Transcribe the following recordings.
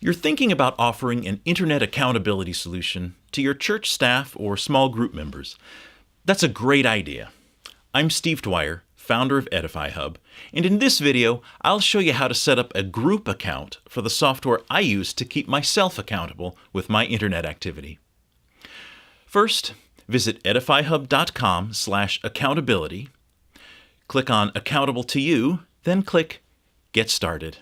You're thinking about offering an internet accountability solution to your church staff or small group members. That's a great idea. I'm Steve Dwyer, founder of Edify Hub, and in this video, I'll show you how to set up a group account for the software I use to keep myself accountable with my internet activity. First, visit edifyhub.com/accountability, click on Accountable to You, then click Get Started.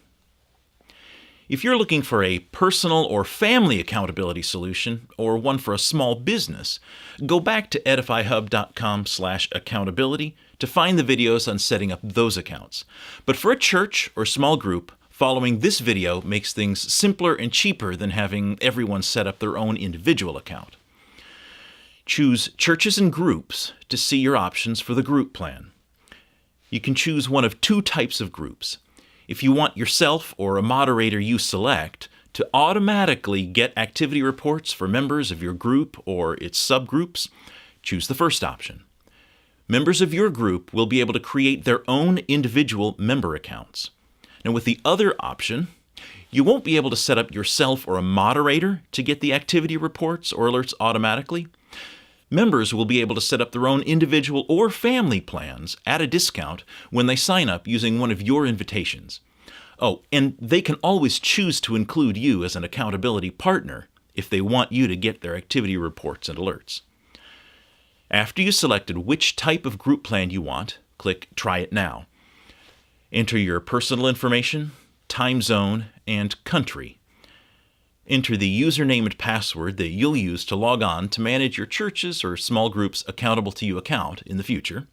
If you're looking for a personal or family accountability solution, or one for a small business, go back to edifyhub.com/accountability to find the videos on setting up those accounts. But for a church or small group, following this video makes things simpler and cheaper than having everyone set up their own individual account. Choose Churches and Groups to see your options for the group plan. You can choose one of two types of groups. If you want yourself or a moderator you select to automatically get activity reports for members of your group or its subgroups, choose the first option. Members of your group will be able to create their own individual member accounts. Now, with the other option, you won't be able to set up yourself or a moderator to get the activity reports or alerts automatically. Members will be able to set up their own individual or family plans at a discount when they sign up using one of your invitations. Oh, and they can always choose to include you as an accountability partner if they want you to get their activity reports and alerts. After you selected which type of group plan you want, click Try It Now. Enter your personal information, time zone, and country. Enter the username and password that you'll use to log on to manage your church's or small group's Accountable to You account in the future.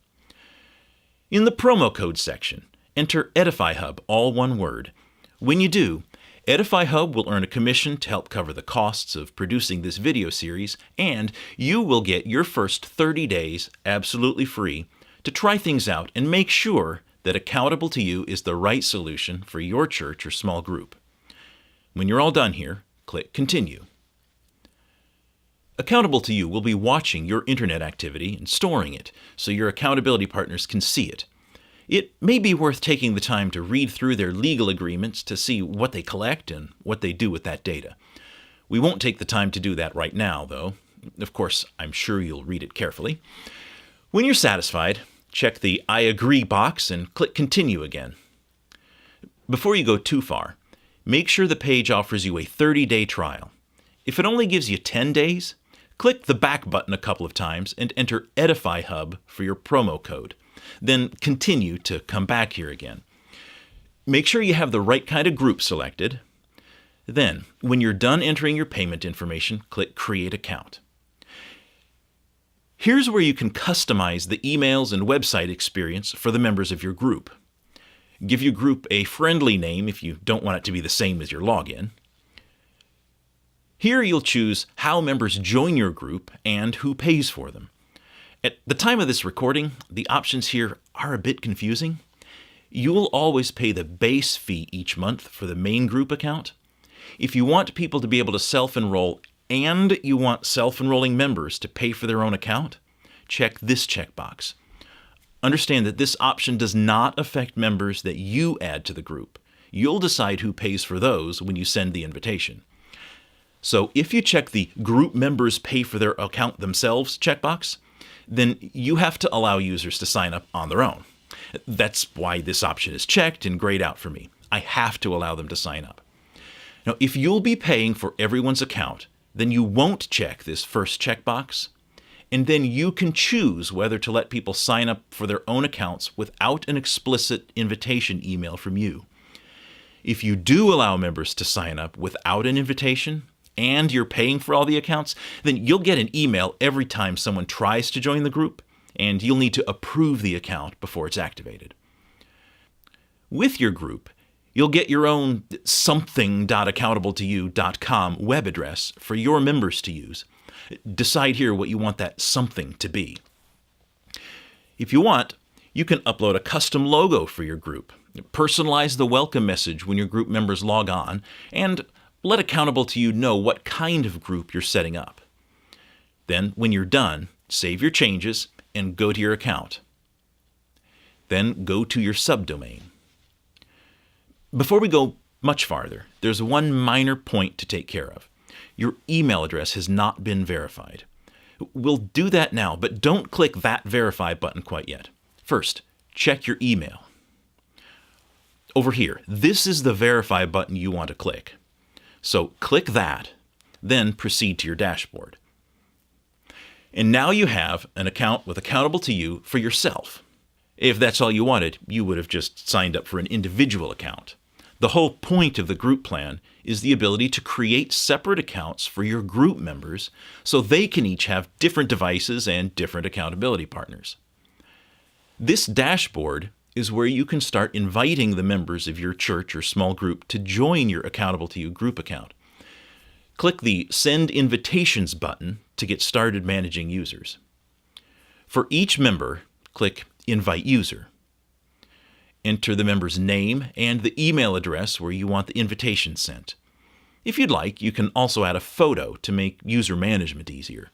In the promo code section, enter Edify Hub, all one word. When you do, Edify Hub will earn a commission to help cover the costs of producing this video series, and you will get your first 30 days absolutely free to try things out and make sure that Accountable to You is the right solution for your church or small group. When you're all done here, click Continue. Accountable to You will be watching your internet activity and storing it so your accountability partners can see it. It may be worth taking the time to read through their legal agreements to see what they collect and what they do with that data. We won't take the time to do that right now, though. Of course, I'm sure you'll read it carefully. When you're satisfied, check the I agree box and click Continue again. Before you go too far, make sure the page offers you a 30-day trial. If it only gives you 10 days, click the back button a couple of times and enter Edify Hub for your promo code. Then continue to come back here again. Make sure you have the right kind of group selected. Then, when you're done entering your payment information, click Create Account. Here's where you can customize the emails and website experience for the members of your group. Give your group a friendly name if you don't want it to be the same as your login. Here you'll choose how members join your group and who pays for them. At the time of this recording, the options here are a bit confusing. You'll always pay the base fee each month for the main group account. If you want people to be able to self-enroll and you want self-enrolling members to pay for their own account, check this checkbox. Understand that this option does not affect members that you add to the group. You'll decide who pays for those when you send the invitation. So if you check the Group Members Pay for Their Account Themselves checkbox, then you have to allow users to sign up on their own. That's why this option is checked and grayed out for me. I have to allow them to sign up. Now, if you'll be paying for everyone's account, then you won't check this first checkbox, and then you can choose whether to let people sign up for their own accounts without an explicit invitation email from you. If you do allow members to sign up without an invitation, and you're paying for all the accounts, then you'll get an email every time someone tries to join the group, and you'll need to approve the account before it's activated. With your group, you'll get your own something.accountable2you.com web address for your members to use. Decide here what you want that something to be. If you want, you can upload a custom logo for your group, personalize the welcome message when your group members log on, and let Accountable to You know what kind of group you're setting up. Then, when you're done, save your changes and go to your account. Then go to your subdomain. Before we go much farther. There's one minor point to take care of. Your email address has not been verified. We'll do that now, but don't click that Verify button quite yet. First, check your email. Over here, this is the Verify button you want to click. So click that, then proceed to your dashboard. And now you have an account with Accountable to You for yourself. If that's all you wanted, you would have just signed up for an individual account. The whole point of the group plan is the ability to create separate accounts for your group members so they can each have different devices and different accountability partners. This dashboard is where you can start inviting the members of your church or small group to join your Accountable to You group account. Click the Send Invitations button to get started managing users. For each member, click Invite User. Enter the member's name and the email address where you want the invitation sent. If you'd like, you can also add a photo to make user management easier.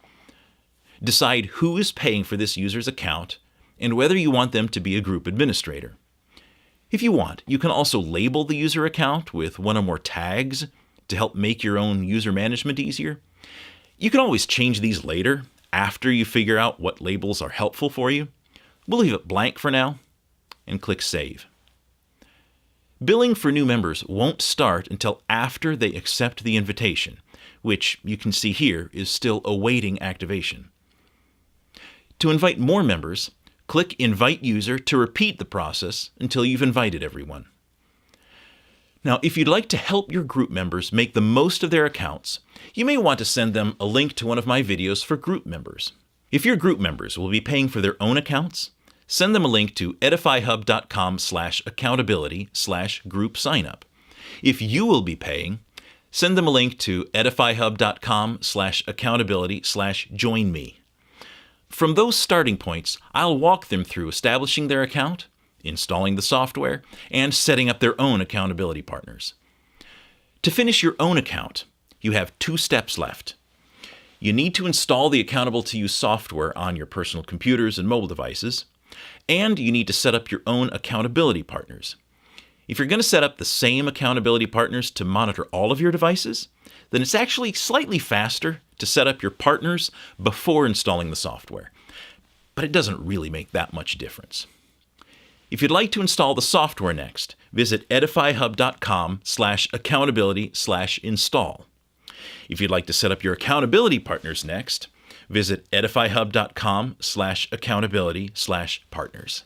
Decide who is paying for this user's account and whether you want them to be a group administrator. If you want, you can also label the user account with one or more tags to help make your own user management easier. You can always change these later, after you figure out what labels are helpful for you. We'll leave it blank for now and click Save. Billing for new members won't start until after they accept the invitation, which you can see here is still awaiting activation. To invite more members, click Invite User to repeat the process until you've invited everyone. Now, if you'd like to help your group members make the most of their accounts, you may want to send them a link to one of my videos for group members. If your group members will be paying for their own accounts, send them a link to edifyhub.com/accountability/group signup. If you will be paying, send them a link to edifyhub.com/accountability/join me. From those starting points, I'll walk them through establishing their account, installing the software, and setting up their own accountability partners. To finish your own account, you have 2 steps left. You need to install the Accountable to You software on your personal computers and mobile devices, and you need to set up your own accountability partners. If you're going to set up the same accountability partners to monitor all of your devices, then it's actually slightly faster to set up your partners before installing the software. But it doesn't really make that much difference. If you'd like to install the software next, visit edifyhub.com/accountability/install. If you'd like to set up your accountability partners next, visit edifyhub.com/accountability/partners.